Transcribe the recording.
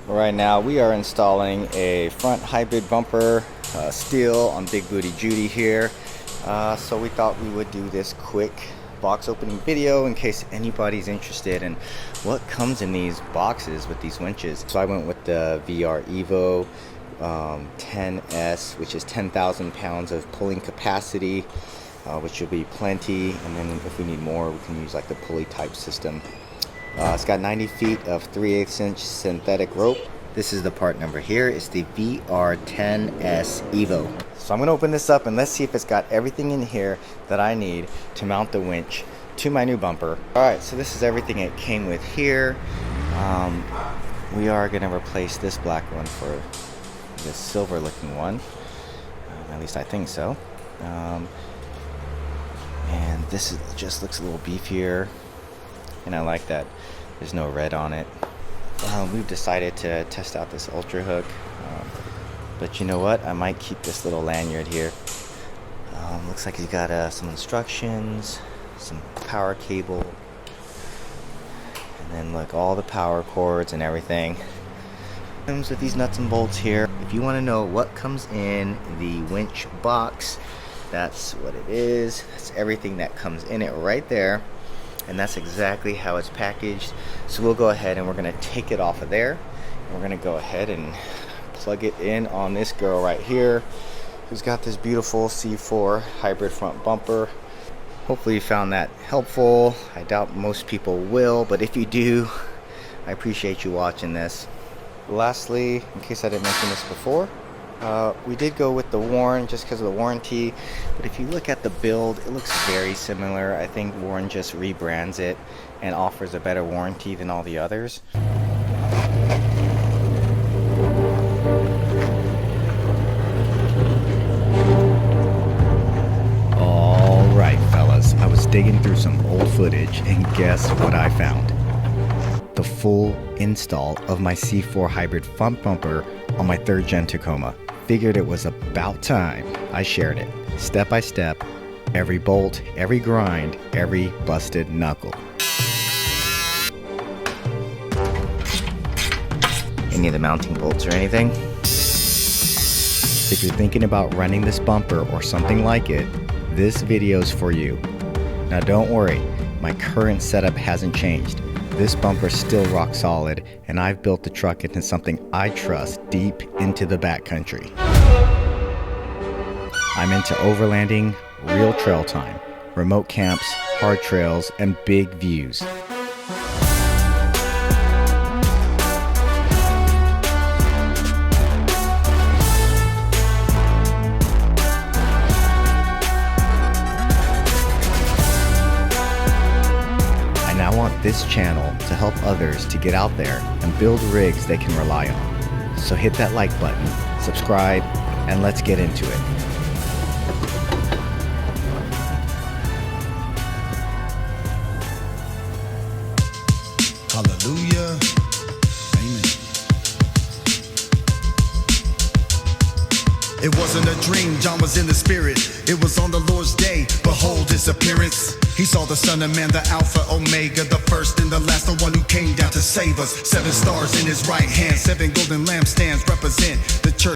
Right now we are installing a front hybrid bumper steel on Big Booty Judy here. So we thought we would do this quick box opening video in case anybody's interested in what comes in these boxes with these winches. So I went with the VR EVO 10S, which is 10,000 pounds of pulling capacity, which will be plenty. And then if we need more, we can use like the pulley type system. It's got 90 feet of 3/8 inch synthetic rope. This is the part number here. It's the VR 10S EVO. So I'm gonna open this up and let's see if it's got everything in here that I need to mount the winch to my new bumper. All right, so this is everything it came with here. We are gonna replace this black one for this silver looking one. At least I think so. And this just looks a little beefier. And I like that there's no red on it. We've decided to test out this ultra hook, but you know what, I might keep this little lanyard here. Looks like he's got some instructions, some power cable, and then look, all the power cords and everything. Comes with these nuts and bolts here. If you want to know what comes in the winch box, that's what it is. That's everything that comes in it right there. And that's exactly how it's packaged. So we'll go ahead and we're gonna take it off of there. We're gonna go ahead and plug it in on this girl right here, who's got this beautiful C4 hybrid front bumper. Hopefully you found that helpful. I doubt most people will, but if you do, I appreciate you watching this. Lastly, in case I didn't mention this before, we did go with the Warn just because of the warranty, but if you look at the build, it looks very similar. I think Warn just rebrands it and offers a better warranty than all the others. Alright fellas, I was digging through some old footage and guess what I found? The full install of my C4 hybrid front bumper on my 3rd gen Tacoma. Figured it was about time I shared it, step by step, every bolt, every grind, every busted knuckle. Any of the mounting bolts or anything? If you're thinking about running this bumper or something like it, this video's for you. Now don't worry, my current setup hasn't changed. This bumper's still rock solid, and I've built the truck into something I trust deep into the backcountry. I'm into overlanding, real trail time, remote camps, hard trails, and big views. I want this channel to help others to get out there and build rigs they can rely on. So hit that like button, subscribe, and let's get into it. Hallelujah. Amen. It wasn't a dream, John was in the spirit. It was on the Lord's day, behold his appearance. He saw the Son of Man, the Alpha, Omega, the first and the last, the one who came down to save us. 7 stars in his right hand, 7 golden lampstands represent the church.